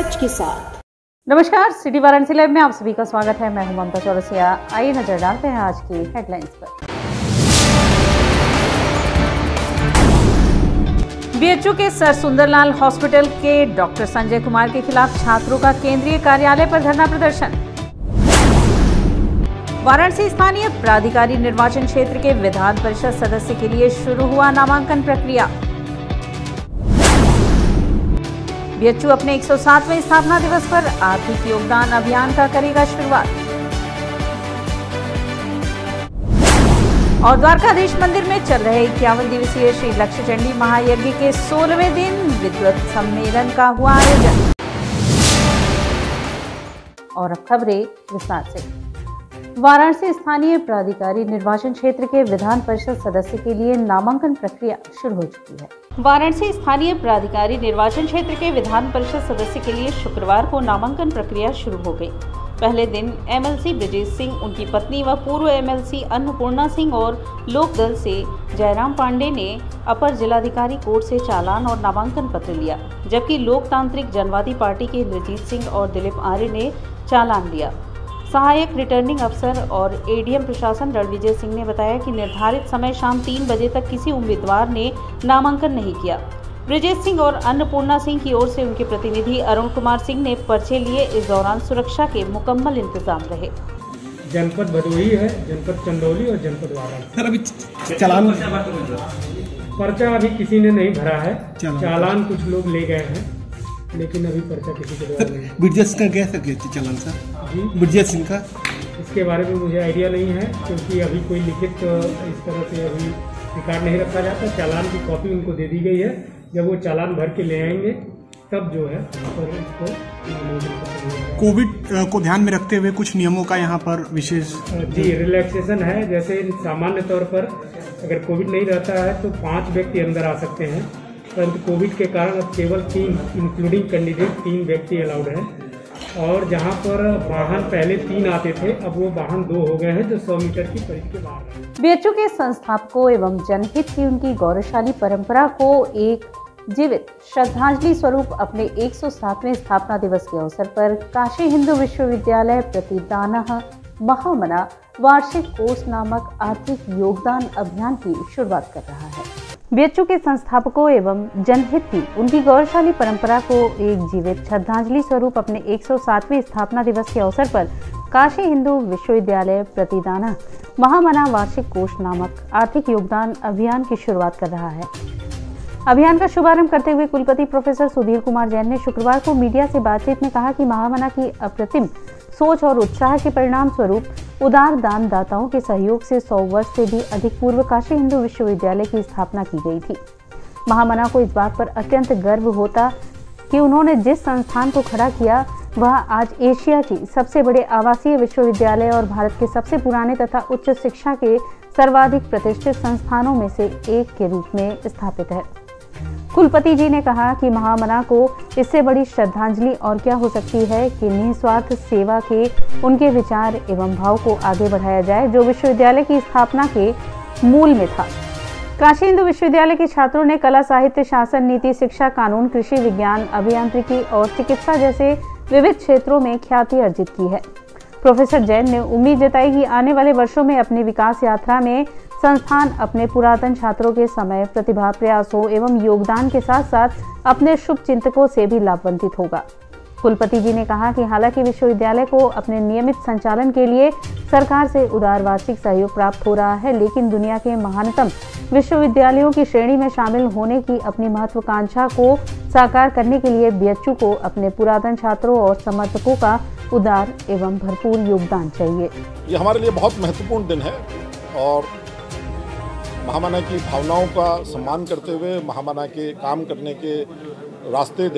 सच के साथ। नमस्कार, सिटी वाराणसी लाइव में आप सभी का स्वागत है। मैं हूं ममता चौरसिया। आइए नजर डालते हैं आज की हेडलाइंस पर। बीएचयू के सर सुंदरलाल हॉस्पिटल के डॉक्टर संजय कुमार के खिलाफ छात्रों का केंद्रीय कार्यालय पर धरना प्रदर्शन। वाराणसी स्थानीय प्राधिकारी निर्वाचन क्षेत्र के विधान परिषद सदस्य के लिए शुरू हुआ नामांकन प्रक्रिया। बीएचयू अपने 107वें स्थापना दिवस पर आर्थिक योगदान अभियान का करेगा शुरुआत। और द्वारकाधीश मंदिर में चल रहे 51 दिवसीय श्री लक्ष्य चंडी महायज्ञ के 16वें दिन विद्वत सम्मेलन का हुआ आयोजन। और अब खबरें विस्तार से। वाराणसी स्थानीय प्राधिकारी निर्वाचन क्षेत्र के विधान परिषद सदस्य के लिए नामांकन प्रक्रिया शुरू हो चुकी है। वाराणसी स्थानीय प्राधिकारी निर्वाचन क्षेत्र के विधान परिषद सदस्य के लिए शुक्रवार को नामांकन प्रक्रिया शुरू हो गई। पहले दिन एमएलसी ब्रजेश सिंह, उनकी पत्नी व पूर्व एमएलसी अन्नपूर्णा सिंह और लोकदल से जयराम पांडे ने अपर जिलाधिकारी कोर्ट से चालान और नामांकन पत्र लिया, जबकि लोकतांत्रिक जनवादी पार्टी के इंद्रजीत सिंह और दिलीप आर्य ने चालान लिया। सहायक रिटर्निंग अफसर और एडीएम प्रशासन रणविजय सिंह ने बताया कि निर्धारित समय शाम 3 बजे तक किसी उम्मीदवार ने नामांकन नहीं किया। ब्रजेश सिंह और अन्नपूर्णा सिंह की ओर से उनके प्रतिनिधि अरुण कुमार सिंह ने पर्चे लिए। इस दौरान सुरक्षा के मुकम्मल इंतजाम रहे। जनपद भदोही है, जनपद चंदौली और जनपद वाराणसी। सर, अभी चालान पर्चा अभी किसी ने नहीं भरा है। चालान कुछ लोग ले गए हैं, लेकिन अभी पर्चा किसी के द्वारा नहीं। ब्रजेश का क्या चालान सर? जी, ब्रजेश सिंह का इसके बारे में मुझे आइडिया नहीं है, क्योंकि अभी कोई लिखित इस तरह से अभी रिकॉर्ड नहीं रखा जाता। चालान की कॉपी उनको दे दी गई है। जब वो चालान भर के ले आएंगे तब जो है पर इसको कोविड को ध्यान में रखते हुए कुछ नियमों का यहाँ पर विशेष जी रिलैक्सेशन है। जैसे सामान्य तौर पर अगर कोविड नहीं रहता है तो 5 व्यक्ति अंदर आ सकते हैं, परंतु कोविड के कारण अब केवल 3 इंक्लूडिंग कैंडिडेट 3 व्यक्ति अलाउड हैं। और जहां पर वाहन पहले 3 आते थे, अब वो वाहन 2 हो गए हैं जो 100 मीटर की परिधि के बाहर हैं। बीएचयू के संस्थापकों एवं जनहित की उनकी गौरवशाली परंपरा को एक जीवित श्रद्धांजलि स्वरूप अपने 107वें स्थापना दिवस के अवसर पर काशी हिंदू विश्वविद्यालय प्रतिदानः महामना वार्षिक कोष नामक आर्थिक योगदान अभियान की शुरुआत कर रहा है। बीएचयू के संस्थापकों एवं जनहित की उनकी गौरवशाली परंपरा को एक जीवित श्रद्धांजलि स्वरूप अपने 107वें स्थापना दिवस के अवसर पर काशी हिंदू विश्वविद्यालय प्रतिदानः महामना वार्षिक कोष नामक आर्थिक योगदान अभियान की शुरुआत कर रहा है। अभियान का शुभारंभ करते हुए कुलपति प्रोफेसर सुधीर कुमार जैन ने शुक्रवार को मीडिया से बातचीत में कहा कि महामना की अप्रतिम सोच और उत्साह के परिणाम स्वरूप उदार दान दाताओं के सहयोग से 100 वर्ष से भी अधिक पूर्व काशी हिंदू विश्वविद्यालय की स्थापना की गई थी। महामना को इस बात पर अत्यंत गर्व होता कि उन्होंने जिस संस्थान को खड़ा किया वह आज एशिया की सबसे बड़े आवासीय विश्वविद्यालय और भारत के सबसे पुराने तथा उच्च शिक्षा के सर्वाधिक प्रतिष्ठित संस्थानों में से एक के रूप में स्थापित है। कुलपति जी ने कहा कि महामना को इससे बड़ी श्रद्धांजलि और क्या हो सकती है कि निस्वार्थ सेवा के उनके विचार एवं भाव को आगे बढ़ाया जाए, जो विश्वविद्यालय की स्थापना के मूल में था। काशी हिंदू विश्वविद्यालय के छात्रों ने कला, साहित्य, शासन, नीति, शिक्षा, कानून, कृषि, विज्ञान, अभियांत्रिकी और चिकित्सा जैसे विविध क्षेत्रों में ख्याति अर्जित की है। प्रोफेसर जैन ने उम्मीद जताई कि आने वाले वर्षों में अपनी विकास यात्रा में संस्थान अपने पुरातन छात्रों के समय, प्रतिभा, प्रयासों एवं योगदान के साथ साथ अपने शुभ चिंतकों से भी लाभान्वित होगा। कुलपति जी ने कहा कि हालांकि विश्वविद्यालय को अपने नियमित संचालन के लिए सरकार से उदार वार्षिक सहयोग प्राप्त हो रहा है, लेकिन दुनिया के महानतम विश्वविद्यालयों की श्रेणी में शामिल होने की अपनी महत्वाकांक्षा को साकार करने के लिए बीएचयू को अपने पुरातन छात्रों और समर्थकों का उदार एवं भरपूर योगदान चाहिए। ये हमारे लिए बहुत महत्वपूर्ण दिन है और महामना की भावनाओं का सम्मान करते हुए महामना के काम करने के रास्ते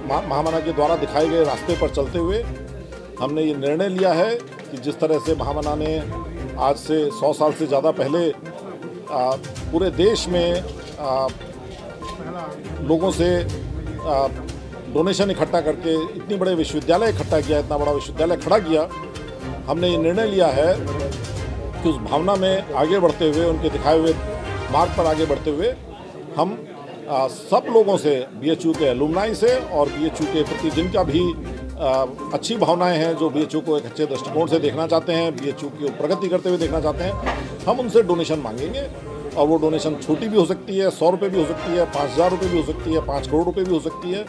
महामना के द्वारा दिखाए गए रास्ते पर चलते हुए हमने ये निर्णय लिया है कि जिस तरह से महामना ने आज से 100 साल से ज़्यादा पहले पूरे देश में लोगों से डोनेशन इकट्ठा करके इतनी बड़े विश्वविद्यालय इकट्ठा किया, इतना बड़ा विश्वविद्यालय खड़ा किया, हमने ये निर्णय लिया है कि उस भावना में आगे बढ़ते हुए, उनके दिखाए हुए मार्ग पर आगे बढ़ते हुए हम सब लोगों से, BHU के एलुमनाई से और BHU के प्रति जिनका भी अच्छी भावनाएं हैं, जो BHU को एक अच्छे दृष्टिकोण से देखना चाहते हैं, BHU की प्रगति करते हुए देखना चाहते हैं, हम उनसे डोनेशन मांगेंगे। और वो डोनेशन छोटी भी हो सकती है, 100 रुपये भी हो सकती है, 5,000 रुपये भी हो सकती है, 5 करोड़ रुपये भी हो सकती है।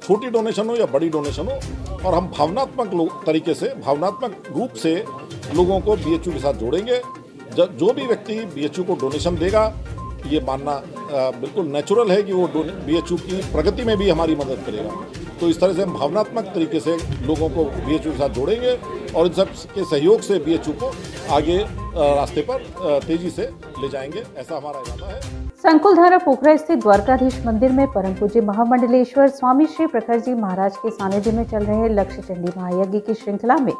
छोटी डोनेशन हो या बड़ी डोनेशन हो, और हम भावनात्मक तरीके से, भावनात्मक रूप से लोगों को BHU के साथ जोड़ेंगे। जो भी व्यक्ति BHU को डोनेशन देगा, ये मानना बिल्कुल नेचुरल है कि वो BHU की प्रगति में भी हमारी मदद करेगा। तो इस तरह से हम भावनात्मक तरीके से लोगों को BHU के साथ जोड़ेंगे और इन सब के सहयोग से BHU को आगे रास्ते पर तेजी से ले जाएंगे, ऐसा हमारा इरादा है। संकुलधारा पोखरा स्थित द्वारकाधीश मंदिर में परम पूज्य महामंडलेश्वर स्वामी श्री प्रखर जी महाराज के सानिध्य में चल रहे लक्ष्य चंडी महायज्ञ की श्रृंखला में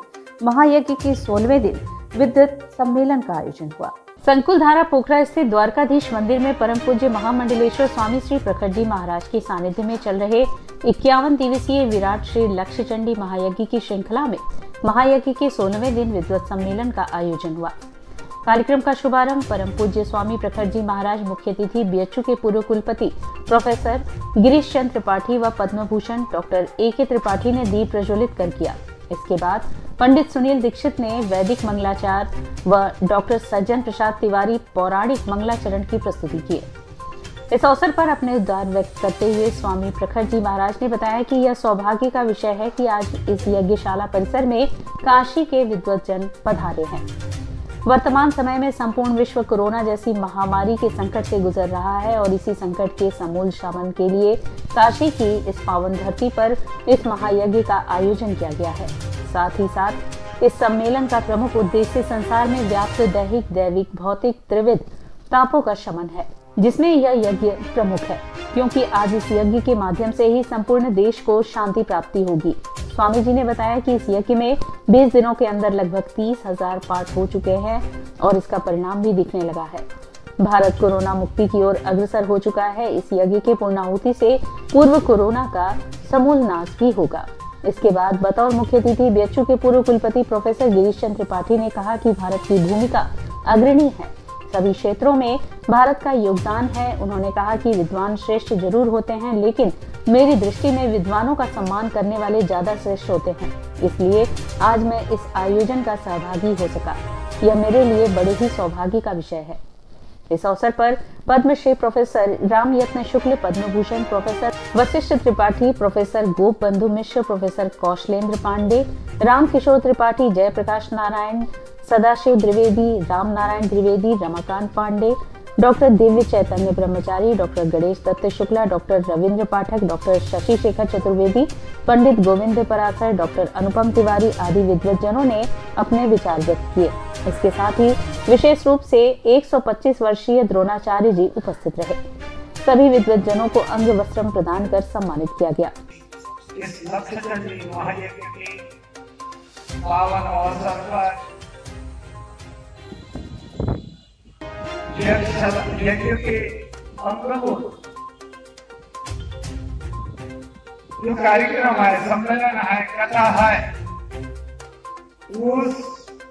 महायज्ञ के 16वें दिन विद्वत सम्मेलन का आयोजन हुआ। संकुलधारा पोखरा स्थित द्वारकाधीश मंदिर में परम पूज्य महामंडलेश्वर स्वामी श्री प्रखर जी महाराज के सानिध्य में चल रहे 51 दिवसीय विराट श्री लक्ष्य चंडी महायज्ञ की श्रृंखला में महायज्ञ के 16वें दिन विद्वत सम्मेलन का आयोजन हुआ। कार्यक्रम का शुभारंभ परम पूज्य स्वामी प्रखर जी महाराज मुख्य अतिथि BHU के पूर्व कुलपति प्रोफेसर गिरीश चंद्र त्रिपाठी व पद्म भूषण डॉक्टर AK त्रिपाठी ने दीप प्रज्वलित कर किया। इसके बाद पंडित सुनील दीक्षित ने वैदिक मंगलाचार व डॉक्टर सज्जन प्रसाद तिवारी पौराणिक मंगलाचरण की प्रस्तुति की। इस अवसर पर अपने उद्गार व्यक्त करते हुए स्वामी प्रखर जी महाराज ने बताया कि यह सौभाग्य का विषय है कि आज इस यज्ञशाला परिसर में काशी के विद्वत जन पधारे हैं। वर्तमान समय में संपूर्ण विश्व कोरोना जैसी महामारी के संकट से गुजर रहा है और इसी संकट के समूल शमन के लिए काशी की इस पावन धरती पर इस महायज्ञ का आयोजन किया गया है। साथ ही साथ इस सम्मेलन का प्रमुख उद्देश्य संसार में व्याप्त दैहिक, दैविक, भौतिक त्रिविध तापों का शमन है, जिसमें यह यज्ञ प्रमुख है, क्योंकि आज इस यज्ञ के माध्यम से ही संपूर्ण देश को शांति प्राप्ति होगी। स्वामी जी ने बताया कि इस यज्ञ में 20 दिनों के अंदर लगभग 30,000 पाठ हो चुके हैं और इसका परिणाम भी दिखने लगा है। भारत कोरोना मुक्ति की ओर अग्रसर हो चुका है। इस यज्ञ के पूर्णाहुति से पूर्व कोरोना का समूल नाश भी होगा। इसके बाद बतौर मुख्य अतिथि BHU के पूर्व कुलपति प्रोफेसर गिरीश चंद्र त्रिपाठी ने कहा कि भारत की भूमिका अग्रणी है, सभी क्षेत्रों में भारत का योगदान है। उन्होंने कहा कि विद्वान श्रेष्ठ जरूर होते हैं, लेकिन मेरी दृष्टि में विद्वानों का सम्मान करने वाले ज्यादा श्रेष्ठ होते हैं। इसलिए आज मैं इस आयोजन का सहभागी हो सका, यह मेरे लिए बड़े ही सौभाग्य का विषय है। इस अवसर पर पद्मश्री प्रोफेसर राम यत्न शुक्ल, पद्म भूषण प्रोफेसर वशिष्ठ त्रिपाठी, प्रोफेसर गोप बंधु मिश्र, प्रोफेसर कौशलेंद्र पांडे, राम किशोर त्रिपाठी, जयप्रकाश नारायण, सदाशिव द्विवेदी, राम नारायण द्विवेदी, रमाकांत पांडे, डॉक्टर दिव्य चैतन्य ब्रह्मचारी, डॉक्टर गणेश दत्त शुक्ला, डॉक्टर रविंद्र पाठक, डॉक्टर शशि शेखर चतुर्वेदी, पंडित गोविंद पराशर, डॉक्टर अनुपम तिवारी आदि विद्वज्जनों ने अपने विचार व्यक्त किए। इसके साथ ही विशेष रूप से 125 वर्षीय द्रोणाचार्य जी उपस्थित रहे। सभी विद्वज्जनों को अंग वस्त्रम प्रदान कर सम्मानित किया गया। इस लक्ष्य चंडी महायज्ञ के पावन अवसर पर यज्ञ के अंगभूत जो कार्यक्रम है, सम्मेलन है, कथा है,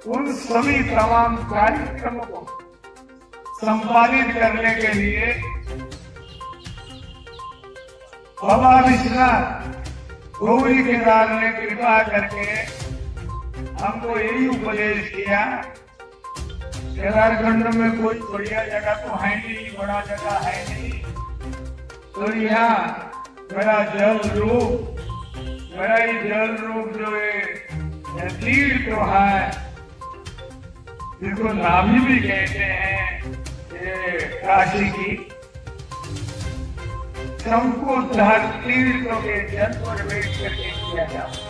उन सभी तमाम कार्यक्रमों को संपादित करने के लिए बाबा विश्वनाथ गौरी केदार ने कृपा करके हमको यही उपदेश किया। केदारखंड में कोई बढ़िया जगह तो है नहीं, बड़ा जगह है नहीं, तो यहाँ मेरा जल रूप जो ये तीर्थ तो है, जिसको नाभि भी कहते हैं, ये काशी की संकुलधार तीर्थों के जल पर बैठ करके किया जाता।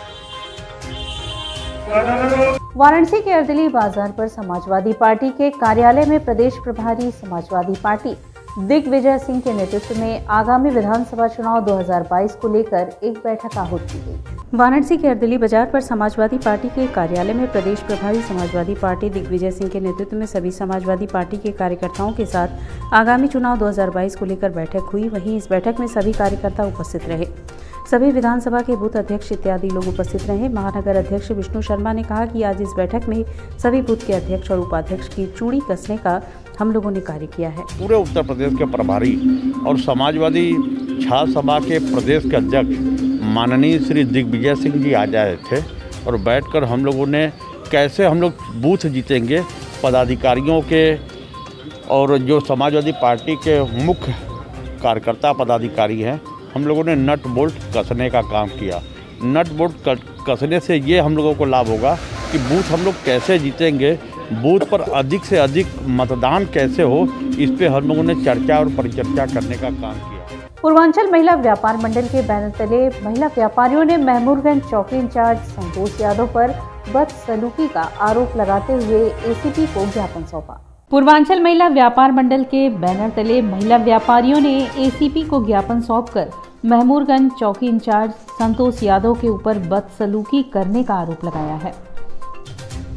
वाराणसी के अर्दली बाजार पर समाजवादी पार्टी के कार्यालय में प्रदेश प्रभारी समाजवादी पार्टी दिग्विजय सिंह के नेतृत्व में आगामी विधानसभा चुनाव 2022 को लेकर एक बैठक आहूत की गई। वाराणसी के अर्दली बाजार पर समाजवादी पार्टी के कार्यालय में प्रदेश प्रभारी समाजवादी पार्टी दिग्विजय सिंह के नेतृत्व में सभी समाजवादी पार्टी के कार्यकर्ताओं के साथ आगामी चुनाव 2022 को लेकर बैठक हुई। वहीं इस बैठक में सभी कार्यकर्ता उपस्थित रहे। सभी विधानसभा के बूथ अध्यक्ष इत्यादि लोग उपस्थित रहे। महानगर अध्यक्ष विष्णु शर्मा ने कहा कि आज इस बैठक में सभी बूथ के अध्यक्ष और उपाध्यक्ष की चूड़ी कसने का हम लोगों ने कार्य किया है। पूरे उत्तर प्रदेश के प्रभारी और समाजवादी छात्र सभा के प्रदेश के अध्यक्ष माननीय श्री दिग्विजय सिंह जी आ जाए थे और बैठकर हम लोगों ने कैसे हम लोग बूथ जीतेंगे, पदाधिकारियों के और जो समाजवादी पार्टी के मुख्य कार्यकर्ता पदाधिकारी हैं, हम लोगों ने नट बोल्ट कसने का काम किया। नट बोल्ट कसने से ये हम लोगों को लाभ होगा कि बूथ हम लोग कैसे जीतेंगे, बूथ पर अधिक से अधिक मतदान कैसे हो, इस पे हम लोगों ने चर्चा और परिचर्चा करने का काम किया। पूर्वांचल महिला व्यापार मंडल के बैनर तले महिला व्यापारियों ने महमूदगंज चौकी इंचार्ज संतोष यादव पर बदसलूकी का आरोप लगाते हुए एसीपी को ज्ञापन सौंपा। पूर्वांचल महिला व्यापार मंडल के बैनर तले महिला व्यापारियों ने एसीपी को ज्ञापन सौंपकर महमूदगंज चौकी इंचार्ज संतोष यादव के ऊपर बदसलूकी करने का आरोप लगाया है।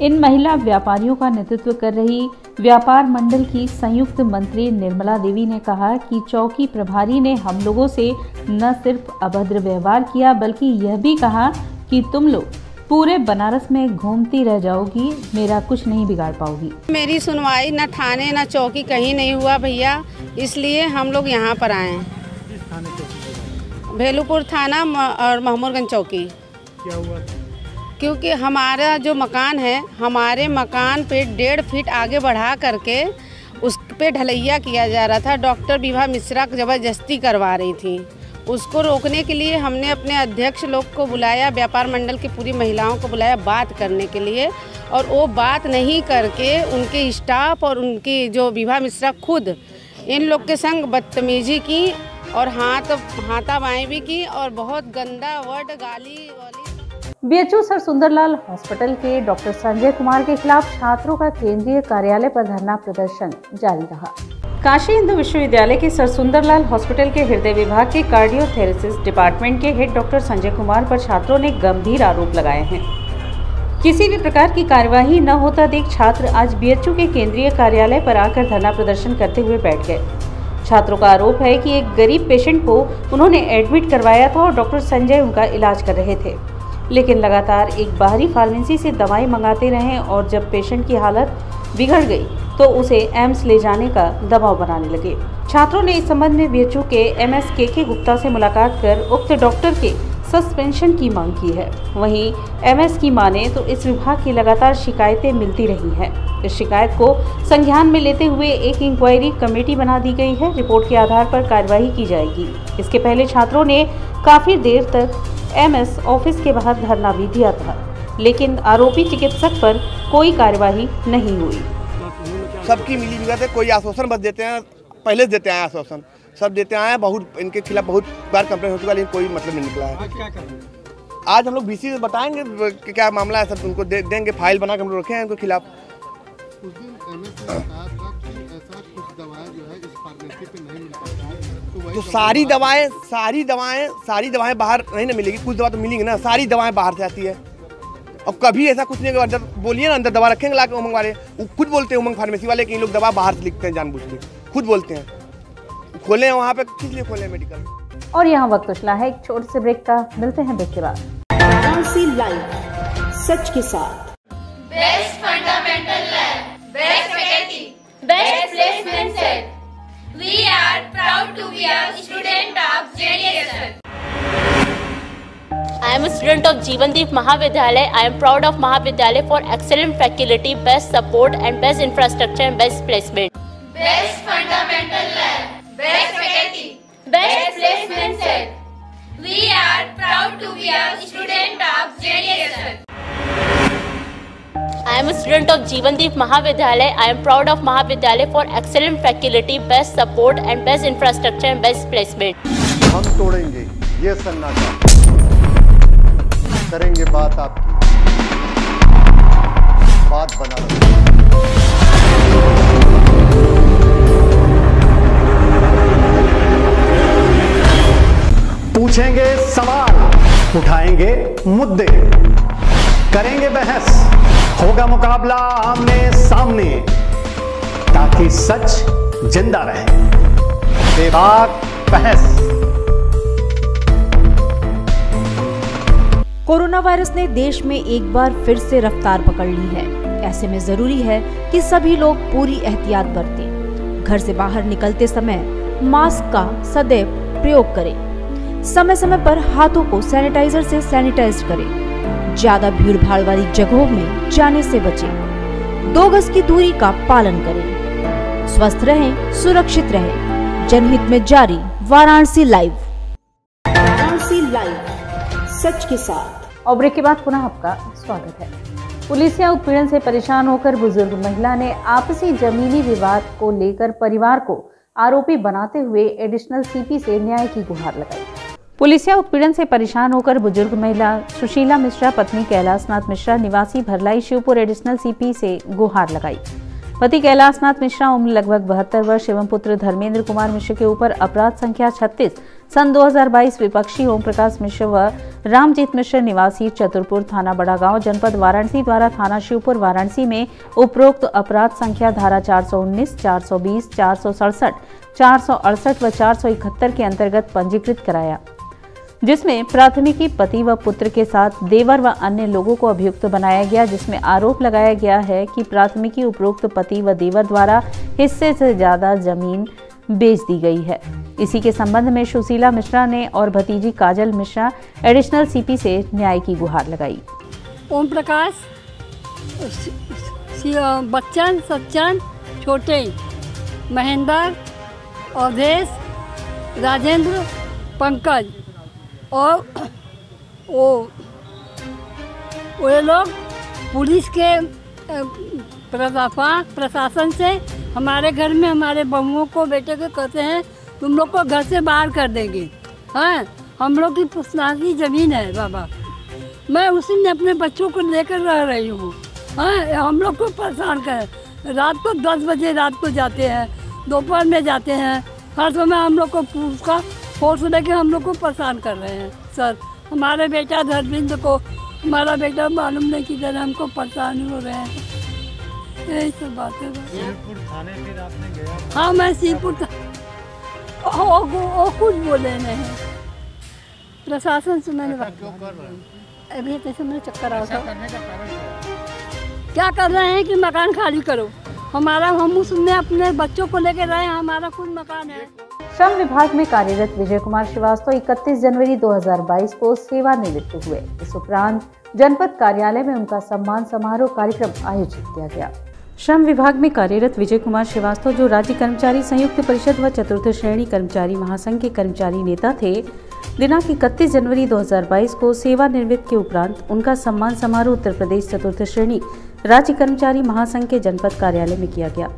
इन महिला व्यापारियों का नेतृत्व कर रही व्यापार मंडल की संयुक्त मंत्री निर्मला देवी ने कहा कि चौकी प्रभारी ने हम लोगों से न सिर्फ अभद्र व्यवहार किया बल्कि यह भी कहा कि तुम लोग पूरे बनारस में घूमती रह जाओगी, मेरा कुछ नहीं बिगाड़ पाओगी। मेरी सुनवाई न थाने न चौकी कहीं नहीं हुआ भैया, इसलिए हम लोग यहाँ पर आए हैं। भेलूपुर थाना और महमूदगंज चौकी। क्या हुआ? क्योंकि हमारा जो मकान है, हमारे मकान पे 1.5 फीट आगे बढ़ा करके उस पे ढलैया किया जा रहा था। डॉक्टर विभा मिश्रा ज़बरदस्ती करवा रही थी। उसको रोकने के लिए हमने अपने अध्यक्ष लोग को बुलाया, व्यापार मंडल की पूरी महिलाओं को बुलाया बात करने के लिए, और वो बात नहीं करके उनके स्टाफ और उनकी जो विभा मिश्रा खुद इन लोग के संग बदतमीजी की और हाथापाई भी की और बहुत गंदा वर्ड गाली वाली। बीएचयू सर सुंदरलाल हॉस्पिटल के डॉक्टर संजय कुमार के खिलाफ छात्रों का केंद्रीय कार्यालय पर धरना प्रदर्शन जारी रहा। काशी हिंदू विश्वविद्यालय के सर सुंदरलाल हॉस्पिटल के हृदय विभाग के कार्डियोथेरेसिस डिपार्टमेंट के हेड डॉक्टर संजय कुमार पर छात्रों ने गंभीर आरोप लगाए हैं। किसी भी प्रकार की कार्यवाही न होता देख छात्र आज बीएचयू के केंद्रीय कार्यालय पर आकर धरना प्रदर्शन करते हुए बैठ गए। छात्रों का आरोप है कि एक गरीब पेशेंट को उन्होंने एडमिट करवाया था और डॉक्टर संजय उनका इलाज कर रहे थे, लेकिन लगातार एक बाहरी फार्मेसी से दवाई मंगाते रहे और जब पेशेंट की हालत बिगड़ गई तो उसे एम्स ले जाने का दबाव बनाने लगे। छात्रों ने इस संबंध में बीएचयू के MS के गुप्ता से मुलाकात कर उक्त डॉक्टर के सस्पेंशन की मांग की है। वहीं MS की माने तो इस विभाग की लगातार शिकायतें मिलती रही हैं। इस शिकायत को संज्ञान में लेते हुए एक इंक्वायरी कमेटी बना दी गई है। रिपोर्ट के आधार पर कार्यवाही की जाएगी। इसके पहले छात्रों ने काफी देर तक MS ऑफिस के बाहर धरना भी दिया था, लेकिन आरोपी चिकित्सक पर कोई कार्यवाही नहीं हुई। सबकी मिली भगत है, कोई आश्वासन बस देते हैं, पहले से देते हैं आश्वासन, सब देते आए हैं। बहुत इनके खिलाफ बहुत बार कंप्लेंट हो चुका, लेकिन कोई मतलब नहीं निकला है। आज क्या करेंगे? आज हम लोग BC से बताएंगे कि क्या मामला है, सब उनको देंगे, फाइल बना के हम लोग रखे हैं उनके खिलाफ। उस दिन MS ने कहा था कि ऐसा कुछ दवाएं जो है इस फार्मेसी पे नहीं मिल पाती, तो सारी दवाएं बाहर नहीं ना मिलेगी, कुछ दवा तो मिलेंगी ना, सारी दवाएं बाहर से आती है। अब कभी ऐसा कुछ नहीं, अंदर बोलिए ना, अंदर दवा रखेंगे ला के उमंग वाले, खुद बोलते हैं उमंग फार्मेसी वाले कि इन लोग दवा बाहर से लिखते हैं जानबूझ के, खुद बोलते हैं। खोले हैं वहाँ पे, किस लिए खोले हैं मेडिकल। और यहाँ वक्त उछला है एक छोटे से ब्रेक का, मिलते हैं ब्रेक के बाद। सच के साथ best fundamental lab, best faculty, best placement set. We are proud to be a student of JDSL. I am a student of Jeevandeep Mahavidyalaya. I am proud of Mahavidyalaya for excellent faculty, best support and best infrastructure and best placement. Best fundamental lab, best faculty, best placement set. We are proud to be a student of JDSL. I am a student of Jeevandeep Mahavidyalaya. I am proud of Mahavidyalaya for excellent faculty, best support and best infrastructure and best placement. हम तोड़ेंगे ये सन्नाटा, करेंगे बात आपकी, बात बना पूछेंगे सवाल, उठाएंगे मुद्दे, करेंगे बहस, होगा मुकाबला आमने सामने, ताकि सच जिंदा रहे। बेबाक बहस। कोरोना वायरस ने देश में एक बार फिर से रफ्तार पकड़ ली है। ऐसे में जरूरी है कि सभी लोग पूरी एहतियात बरतें। घर से बाहर निकलते समय मास्क का सदैव प्रयोग करें। समय समय पर हाथों को सैनिटाइजर से सैनिटाइज करें। ज्यादा भीड़ भाड़ वाली जगहों में जाने से बचें। 2 गज की दूरी का पालन करें। स्वस्थ रहें, सुरक्षित रहें। जनहित में जारी वाराणसी लाइव। वाराणसी लाइव, सच के साथ। और ब्रेक के बाद पुनः आपका स्वागत है। पुलिस या उत्पीड़न से परेशान होकर बुजुर्ग महिला ने आपसी जमीनी विवाद को लेकर परिवार को आरोपी बनाते हुए एडिशनल सीपी से न्याय की गुहार लगाई। पुलिस या उत्पीड़न से परेशान होकर बुजुर्ग महिला सुशीला मिश्रा पत्नी कैलाशनाथ मिश्रा निवासी भरलाई शिवपुर एडिशनल सीपी से गुहार लगाई। पति कैलाशनाथ मिश्रा उम्र लगभग 72 वर्ष एवं पुत्र धर्मेंद्र कुमार मिश्र के ऊपर अपराध संख्या 36 सन 2022 विपक्षी ओम प्रकाश मिश्र व रामजीत मिश्र निवासी चतुरपुर थाना बड़ागांव जनपद वाराणसी द्वारा थाना शिवपुर वाराणसी में उपरोक्त अपराध संख्या धारा 419, 420, 467, 468 व 471 के अंतर्गत पंजीकृत कराया, जिसमें प्राथमिकी पति व पुत्र के साथ देवर व अन्य लोगों को अभियुक्त बनाया गया, जिसमें आरोप लगाया गया है कि प्राथमिकी उपरोक्त पति व देवर द्वारा हिस्से से ज्यादा जमीन बेच दी गई है। इसी के संबंध में सुशीला मिश्रा ने और भतीजी काजल मिश्रा एडिशनल सीपी से न्याय की गुहार लगाई। ओम प्रकाश, बच्चन, सच्चन, छोटे, महेंद्र, अवधेश, राजेंद्र, पंकज और वो लोग पुलिस के प्रशासन से हमारे घर में हमारे बहुओं को बेटे को कहते हैं तुम लोग को घर से बाहर कर देंगे। हाँ, हम लोग की पुश्तैनी ज़मीन है बाबा। मैं उसी में अपने बच्चों को लेकर रह रही हूँ। हाँ, हम लोग को परेशान कर रात को 10 बजे रात को जाते हैं, दोपहर में जाते हैं। हर समय हम लोग को उसका फोर्स लेके हम लोग को परेशान कर रहे हैं। सर, हमारे बेटा धर्मेंद्र को हमारा बेटा मालूम नहीं किधर हमको परेशान हो रहे हैं। यही सब बातें। शिवपुर थाने फिर आपने गया? हाँ, मैं शिवपुर कुछ बोले नहीं। प्रशासन से मैंने अभी कैसे मेरे चक्कर आ रहा क्या कर रहे हैं कि मकान खाली करो। हमारा हम उसमें अपने बच्चों को लेकर रहे हैं, हमारा खुद मकान है। श्रम विभाग में कार्यरत विजय कुमार श्रीवास्तव 31 जनवरी 2022 को सेवानिवृत्त हुए। इस उपरांत जनपद कार्यालय में उनका सम्मान समारोह कार्यक्रम आयोजित किया गया। श्रम विभाग में कार्यरत विजय कुमार श्रीवास्तव, जो राज्य कर्मचारी संयुक्त परिषद व चतुर्थ श्रेणी कर्मचारी महासंघ के कर्मचारी नेता थे, दिनांक 31 जनवरी 2022 को सेवानिवृत्त के उपरांत उनका सम्मान समारोह उत्तर प्रदेश चतुर्थ श्रेणी राज्य कर्मचारी महासंघ के जनपद कार्यालय में किया गया।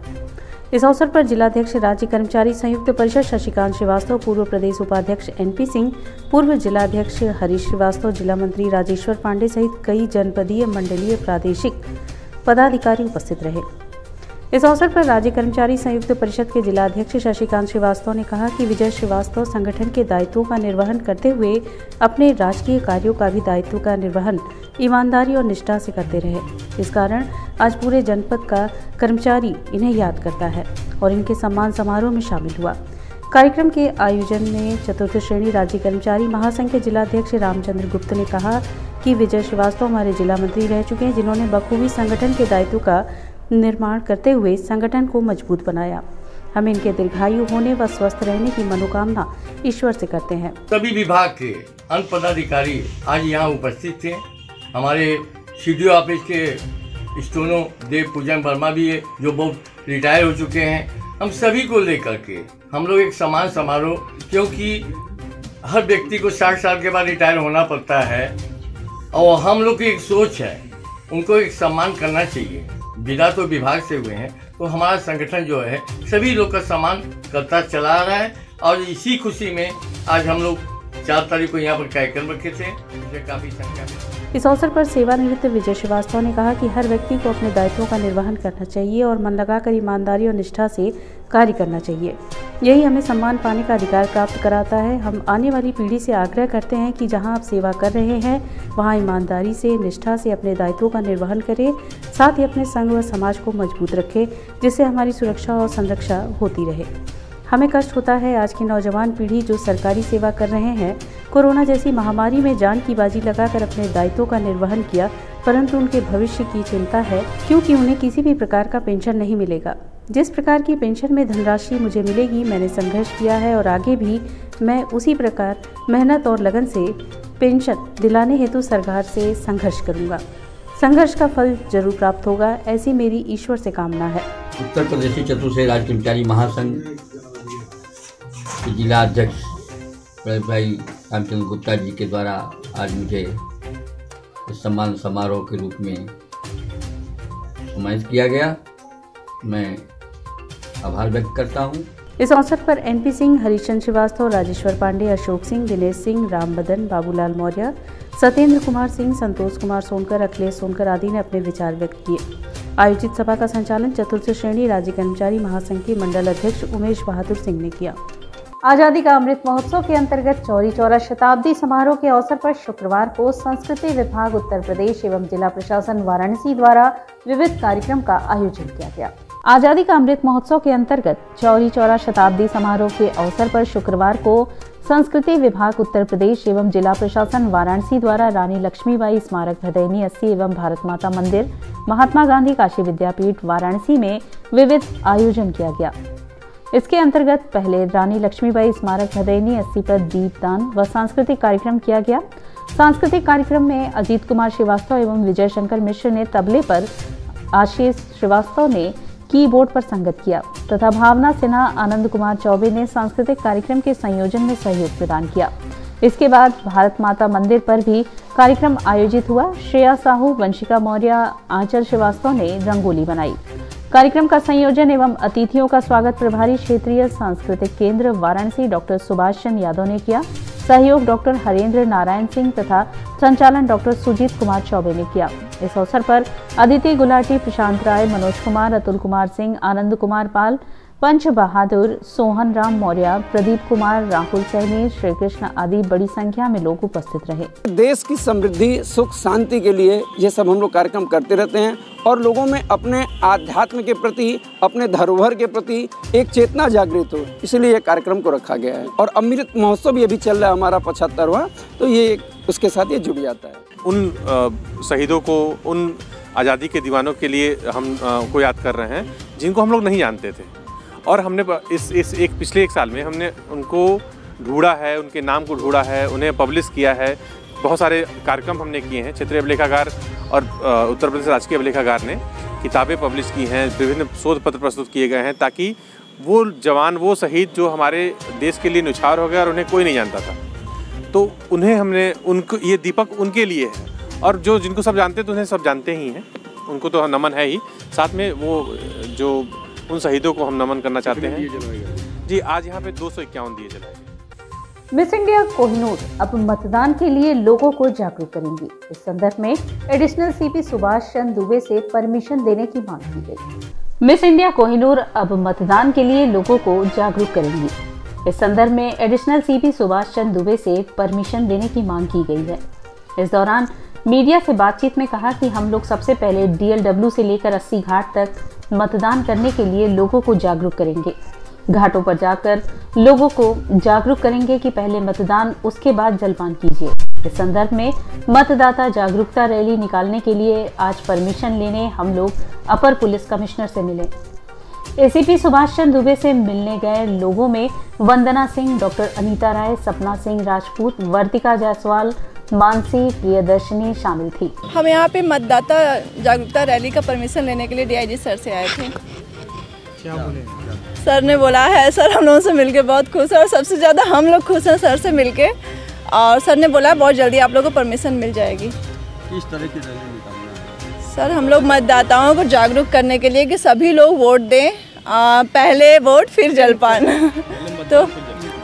इस अवसर पर जिलाध्यक्ष राज्य कर्मचारी संयुक्त परिषद शशिकांत श्रीवास्तव, पूर्व प्रदेश उपाध्यक्ष NP सिंह, पूर्व जिलाध्यक्ष हरीश श्रीवास्तव, जिला मंत्री राजेश्वर पांडे सहित कई जनपदीय मंडलीय प्रादेशिक पदाधिकारी उपस्थित रहे। इस अवसर पर राज्य कर्मचारी संयुक्त परिषद के जिलाध्यक्ष शशिकांत श्रीवास्तव ने कहा कि विजय श्रीवास्तव संगठन के दायित्वों का निर्वहन करते हुए अपने राजकीय कार्यों का भी दायित्व का निर्वहन ईमानदारी और निष्ठा से करते रहे। इस कारण आज पूरे जनपद का कर्मचारी इन्हें याद करता है और इनके सम्मान समारोह में शामिल हुआ। कार्यक्रम के आयोजन में चतुर्थ श्रेणी राज्य कर्मचारी महासंघ के जिलाध्यक्ष रामचंद्र गुप्त ने कहा कि विजय श्रीवास्तव हमारे जिला मंत्री रह चुके हैं, जिन्होंने बखूबी संगठन के दायित्व का निर्माण करते हुए संगठन को मजबूत बनाया। हम इनके दीर्घायु होने व स्वस्थ रहने की मनोकामना ईश्वर से करते हैं। सभी विभाग के अन्य पदाधिकारी आज यहाँ उपस्थित थे। हमारे CDO ऑफिस के स्टोनो देव पूजन वर्मा भी है, जो बहुत रिटायर हो चुके हैं। हम सभी को लेकर के हम लोग एक सम्मान समारोह, क्योंकि हर व्यक्ति को 60 साल के बाद रिटायर होना पड़ता है और हम लोग की एक सोच है, उनको एक सम्मान करना चाहिए। विदा तो विभाग से हुए हैं, तो हमारा संगठन जो है सभी लोग का सम्मान करता चला आ रहा है और इसी खुशी में आज हम लोग 4 तारीख को यहाँ पर कार्यक्रम रखे थे, जिसमें काफ़ी संख्या में। इस अवसर पर सेवानिवृत्त विजय श्रीवास्तव ने कहा कि हर व्यक्ति को अपने दायित्वों का निर्वहन करना चाहिए और मन लगाकर ईमानदारी और निष्ठा से कार्य करना चाहिए। यही हमें सम्मान पाने का अधिकार प्राप्त कराता है। हम आने वाली पीढ़ी से आग्रह करते हैं कि जहां आप सेवा कर रहे हैं, वहां ईमानदारी से, निष्ठा से अपने दायित्वों का निर्वहन करें, साथ ही अपने संघ व समाज को मजबूत रखें, जिससे हमारी सुरक्षा और संरक्षा होती रहे। हमें कष्ट होता है आज की नौजवान पीढ़ी जो सरकारी सेवा कर रहे हैं, कोरोना जैसी महामारी में जान की बाजी लगाकर अपने दायित्वों का निर्वहन किया, परंतु उनके भविष्य की चिंता है क्योंकि उन्हें किसी भी प्रकार का पेंशन नहीं मिलेगा। जिस प्रकार की पेंशन में धनराशि मुझे मिलेगी, मैंने संघर्ष किया है और आगे भी मैं उसी प्रकार मेहनत और लगन से पेंशन दिलाने हेतु सरकार से संघर्ष करूंगा। संघर्ष का फल जरूर प्राप्त होगा, ऐसी मेरी ईश्वर से कामना है। उत्तर प्रदेशी चतुर्थ राज्य कर्मचारी महासंघ के जिला अध्यक्ष प्रदीप भाई रामचंद्र गुप्ता जी के द्वारा आज मुझे इस सम्मान समारोह के रूप में सम्मानित किया गया। मैं आभार व्यक्त करता हूँ। इस अवसर पर एनपी सिंह, हरिचंद्र श्रीवास्तव, राजेश्वर पांडे, अशोक सिंह, दिनेश सिंह, रामबदन, बाबूलाल मौर्य, सत्येंद्र कुमार सिंह, संतोष कुमार सोनकर, अखिलेश सोनकर आदि ने अपने विचार व्यक्त किए। आयोजित सभा का संचालन चतुर्थ श्रेणी राज्य कर्मचारी महासंघ के मंडल अध्यक्ष उमेश बहादुर सिंह ने किया। आजादी का अमृत महोत्सव के अंतर्गत चौरी चौरा शताब्दी समारोह के अवसर पर शुक्रवार को संस्कृति विभाग उत्तर प्रदेश एवं जिला प्रशासन वाराणसी द्वारा विविध कार्यक्रम का आयोजन किया गया। आजादी का अमृत महोत्सव के अंतर्गत चौरी चौरा शताब्दी समारोह के अवसर पर शुक्रवार को संस्कृति विभाग उत्तर प्रदेश एवं जिला प्रशासन वाराणसी द्वारा रानी लक्ष्मीबाई स्मारक भदैनी 80 एवं भारत माता मंदिर, महात्मा गांधी काशी विद्यापीठ वाराणसी में विविध आयोजन किया गया। इसके अंतर्गत पहले रानी लक्ष्मीबाई स्मारक भदैनी 80 पर दीपदान व सांस्कृतिक कार्यक्रम किया गया। सांस्कृतिक कार्यक्रम में अजीत कुमार श्रीवास्तव एवं विजय शंकर मिश्र ने तबले पर, आशीष श्रीवास्तव ने कीबोर्ड पर संगत किया तथा भावना सिन्हा, आनंद कुमार चौबे ने सांस्कृतिक कार्यक्रम के संयोजन में सहयोग प्रदान किया। इसके बाद भारत माता मंदिर पर भी कार्यक्रम आयोजित हुआ। श्रेया साहू, वंशिका मौर्य, आंचल श्रीवास्तव ने रंगोली बनाई। कार्यक्रम का संयोजन एवं अतिथियों का स्वागत प्रभारी क्षेत्रीय सांस्कृतिक केंद्र वाराणसी डॉक्टर सुभाष चंद्र यादव ने किया। सहयोग डॉक्टर हरेंद्र नारायण सिंह तथा संचालन डॉक्टर सुजीत कुमार चौबे ने किया। इस अवसर पर अदिति गुलाटी, प्रशांत राय, मनोज कुमार, अतुल कुमार सिंह, आनंद कुमार पाल, पंच बहादुर, सोहन राम मौर्य, प्रदीप कुमार, राहुल सैनी, श्री कृष्ण आदि बड़ी संख्या में लोग उपस्थित रहे। देश की समृद्धि, सुख, शांति के लिए ये सब हम लोग कार्यक्रम करते रहते हैं और लोगों में अपने आध्यात्म के प्रति, अपने धरोहर के प्रति एक चेतना जागृत हो, इसलिए ये कार्यक्रम को रखा गया है। और अमृत महोत्सव ये भी चल रहा है हमारा 75वां, तो ये उसके साथ ये जुड़ जाता है। उन शहीदों को, उन आज़ादी के दीवानों के लिए हम को याद कर रहे हैं जिनको हम लोग नहीं जानते थे, और हमने पिछले एक साल में हमने उनको ढूंढा है, उनके नाम को ढूंढा है, उन्हें पब्लिश किया है। बहुत सारे कार्यक्रम हमने किए हैं। क्षेत्रीय अभिलेखागार और उत्तर प्रदेश राजकीय अभिलेखागार ने किताबें पब्लिश की हैं, विभिन्न शोध पत्र प्रस्तुत किए गए हैं ताकि वो जवान, वो शहीद जो हमारे देश के लिए न्यौछावर हो गया और उन्हें कोई नहीं जानता था, तो उन्हें हमने, उनको ये दीपक उनके लिए है। और जो जिनको सब जानते तो उन्हें सब जानते ही हैं, उनको तो नमन है ही, साथ में वो जो उन शहीदों को हम नमन करना चाहते हैं। जी, आज यहाँ पे 251 दिए जलाए गए। मिस इंडिया कोहिनूर अब मतदान के लिए लोगों को जागरूक करेंगी। इस संदर्भ में एडिशनल सीपी सुभाष चंद्र दुबे से परमिशन देने की मांग की गई। मिस इंडिया कोहिनूर अब मतदान के लिए लोगों को जागरूक करेंगी। इस संदर्भ में एडिशनल सीपी सुभाष चंद्र दुबे से परमिशन देने की मांग की गई है। इस दौरान मीडिया से बातचीत में कहा कि हम लोग सबसे पहले DLW से लेकर 80 घाट तक मतदान करने के लिए लोगों को जागरूक करेंगे। घाटों पर जाकर लोगों को जागरूक करेंगे कि पहले मतदान, उसके बाद जलपान कीजिए। इस संदर्भ में मतदाता जागरूकता रैली निकालने के लिए आज परमिशन लेने हम लोग अपर पुलिस कमिश्नर से मिले। एसीपी सुभाष चंद्र दुबे से मिलने गए लोगों में वंदना सिंह, डॉक्टर अनीता राय, सपना सिंह राजपूत, वर्तिका जायसवाल, मानसी प्रियदर्शनी शामिल थी। हम यहाँ पे मतदाता जागरूकता रैली का परमिशन लेने के लिए DIG सर से आए थे। क्या बोले? सर ने बोला है, सर हम लोगों से मिलके बहुत खुश है और सबसे ज़्यादा हम लोग खुश हैं सर से मिलके। और सर ने बोला बहुत जल्दी आप लोगों को परमिशन मिल जाएगी। किस तरह की रैली निकालना है? सर हम लोग मतदाताओं को जागरूक करने के लिए कि सभी लोग वोट दें, पहले वोट फिर जलपान। तो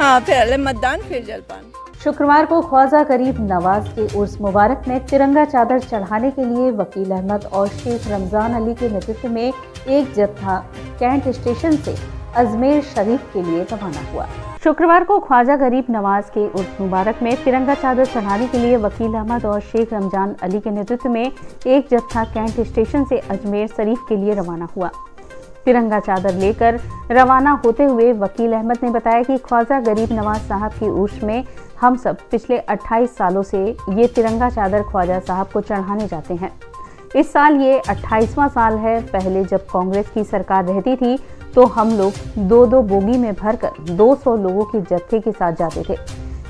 हाँ, पहले मतदान फिर जलपान। शुक्रवार को ख्वाजा गरीब नवाज के उर्स मुबारक में तिरंगा चादर चढ़ाने के लिए वकील अहमद और शेख रमजान अली के नेतृत्व में एक जत्था कैंट स्टेशन से अजमेर शरीफ के लिए रवाना हुआ। शुक्रवार को ख्वाजा गरीब नवाज के उर्स मुबारक में तिरंगा चादर चढ़ाने के लिए वकील अहमद और शेख रमजान अली के नेतृत्व में एक जत्था कैंट स्टेशन से अजमेर शरीफ के लिए रवाना हुआ। तिरंगा चादर लेकर रवाना होते हुए वकील अहमद ने बताया कि ख्वाजा गरीब नवाज साहब की उर्स में हम सब पिछले 28 सालों से ये तिरंगा चादर ख्वाजा साहब को चढ़ाने जाते हैं। इस साल ये 28वां साल है। पहले जब कांग्रेस की सरकार रहती थी तो हम लोग 2-2 बोगी में भरकर 200 लोगों के जत्थे के साथ जाते थे।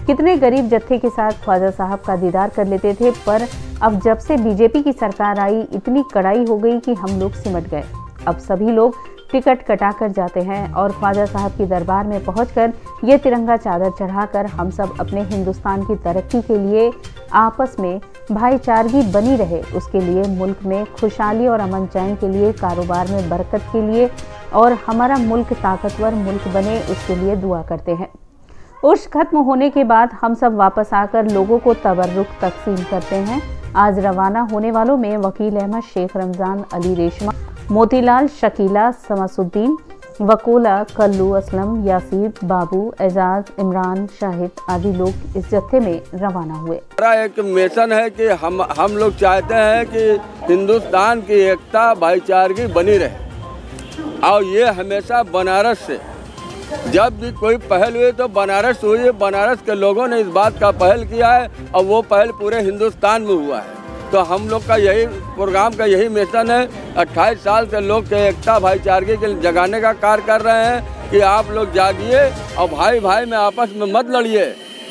कितने गरीब जत्थे के साथ ख्वाजा साहब का दीदार कर लेते थे, पर अब जब से बीजेपी की सरकार आई इतनी कड़ाई हो गई कि हम लोग सिमट गए। अब सभी लोग टिकट कटा कर जाते हैं और ख्वाजा साहब की दरबार में पहुंचकर ये तिरंगा चादर चढ़ाकर हम सब अपने हिंदुस्तान की तरक्की के लिए, आपस में भाईचारगी बनी रहे उसके लिए, मुल्क में खुशहाली और अमन चैन के लिए, कारोबार में बरकत के लिए और हमारा मुल्क ताकतवर मुल्क बने उसके लिए दुआ करते हैं। उर्स खत्म होने के बाद हम सब वापस आकर लोगों को तबर्रुक तकसीम करते हैं। आज रवाना होने वालों में वकील अहमद, शेख रमजान, अली रेशमा, मोतीलाल, शकीला, समसुद्दीन, वकोला, कल्लू, असलम, यासीर, बाबू, एजाज, इमरान, शाहिद आदि लोग इस जत्थे में रवाना हुए। हमारा एक मिशन है कि हम लोग चाहते हैं कि हिंदुस्तान की एकता भाईचारगी बनी रहे और ये हमेशा बनारस से जब भी कोई पहल हुई तो बनारस हुई है। बनारस के लोगों ने इस बात का पहल किया है और वो पहल पूरे हिंदुस्तान में हुआ है। तो हम लोग का यही प्रोग्राम का यही मिशन है। 28 साल से लोग के एकता भाईचारगी के जगाने का कार्य कर रहे हैं कि आप लोग जागिए और भाई भाई में आपस में मत लड़िए।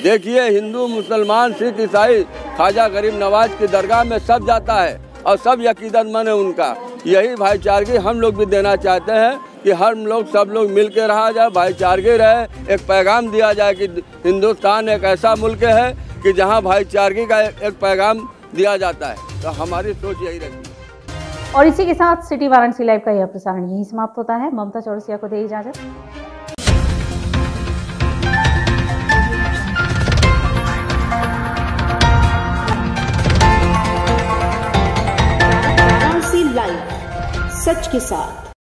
देखिए, हिंदू, मुसलमान, सिख, ईसाई ख्वाजा गरीब नवाज की दरगाह में सब जाता है और सब यकीदतमंद है उनका। यही भाईचारगी हम लोग भी देना चाहते हैं कि हम लोग सब लोग मिल के रहा जाए, भाईचारगी रहे। एक पैगाम दिया जाए कि हिंदुस्तान एक ऐसा मुल्क है कि जहाँ भाईचारगी का एक पैगाम दिया जाता है। तो हमारी सोच यही रहती है। और इसी के साथ सिटी वाराणसी लाइव का यह प्रसारण यही समाप्त होता है। ममता चौरसिया को दे इजाजत। वाराणसी लाइव, सच के साथ।